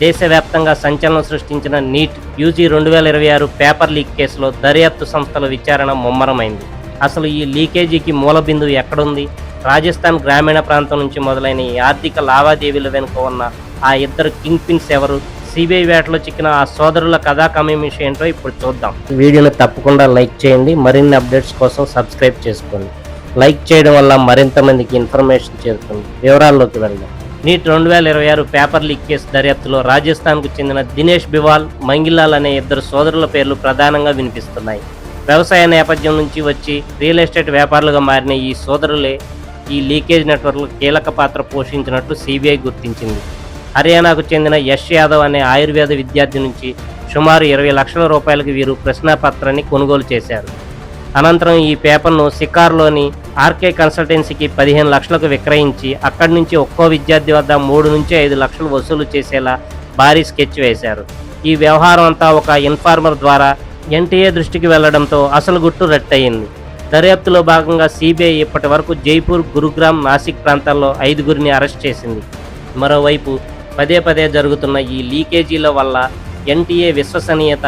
దేశవ్యాప్తంగా సంచలనం సృష్టించిన నీట్ యూజీ 2026 పేపర్ లీక్ కేసులో దర్యాప్తు సంస్థల విచారణ ముమ్మరమైంది. అసలు ఈ లీకేజీకి మూల బిందువు ఎక్కడుంది? రాజస్థాన్ గ్రామీణ ప్రాంతం నుంచి మొదలైన ఈ ఆర్థిక లావాదేవీల వెనుక ఉన్న ఆ ఇద్దరు కింగ్ పిన్స్ ఎవరు? సిబిఐ వేటలో చిక్కిన ఆ సోదరుల కథా కమేమిషి ఏంటో ఇప్పుడు చూద్దాం. వీడియోని తప్పకుండా లైక్ చేయండి. మరిన్ని అప్డేట్స్ కోసం సబ్స్క్రైబ్ చేసుకోండి. లైక్ చేయడం వల్ల మరింత మందికి ఇన్ఫర్మేషన్ చేరుతుంది. వివరాల్లోకి వెళ్దాం. నీట్ 2026 పేపర్ లీక్ కేసు దర్యాప్తులో రాజస్థాన్కు చెందిన దినేష్ బివాల్, మంగిలాల్ అనే ఇద్దరు సోదరుల పేర్లు ప్రధానంగా వినిపిస్తున్నాయి. వ్యవసాయ నేపథ్యం నుంచి వచ్చి రియల్ ఎస్టేట్ వ్యాపారులుగా మారిన ఈ సోదరులే ఈ లీకేజ్ నెట్వర్క్లో కీలక పాత్ర పోషించినట్లు సిబిఐ గుర్తించింది. హర్యానాకు చెందిన యష్ యాదవ్ అనే ఆయుర్వేద విద్యార్థి నుంచి సుమారు 20 లక్షల రూపాయలకు వీరు ప్రశ్నాపత్రాన్ని కొనుగోలు చేశారు. అనంతరం ఈ పేపర్ను సికార్లోని ఆర్కే కన్సల్టెన్సీకి 15 లక్షలకు విక్రయించి అక్కడి నుంచి ఒక్కో విద్యార్థి వద్ద 3 నుంచి 5 లక్షలు వసూలు చేసేలా భారీ స్కెచ్ వేశారు. ఈ వ్యవహారం అంతా ఒక ఇన్ఫార్మర్ ద్వారా ఎన్టీఏ దృష్టికి వెళ్లడంతో అసలు గుట్టు రట్టయింది. దర్యాప్తులో భాగంగా సిబిఐ ఇప్పటి వరకు జైపూర్, గురుగ్రామ్, నాసిక్ ప్రాంతాల్లో 5గురిని అరెస్ట్ చేసింది. మరోవైపు పదే పదే జరుగుతున్న ఈ లీకేజీల వల్ల ఎన్టీఏ విశ్వసనీయత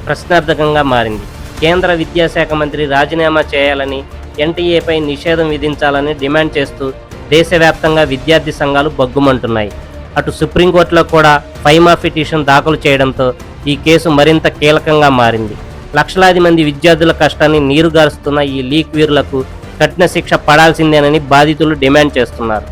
ప్రశ్నార్థకంగా మారింది. కేంద్ర విద్యాశాఖ మంత్రి రాజీనామా చేయాలని, ఎన్టీఏపై నిషేధం విధించాలని డిమాండ్ చేస్తూ దేశవ్యాప్తంగా విద్యార్థి సంఘాలు బగ్గుమంటున్నాయి. అటు సుప్రీంకోర్టులో కూడా ఫైమా పిటిషన్ దాఖలు చేయడంతో ఈ కేసు మరింత కీలకంగా మారింది. లక్షలాది మంది విద్యార్థుల కష్టాన్ని నీరుగారుస్తున్న ఈ లీక్ వీరులకు కఠిన శిక్ష పడాల్సిందేనని బాధితులు డిమాండ్ చేస్తున్నారు.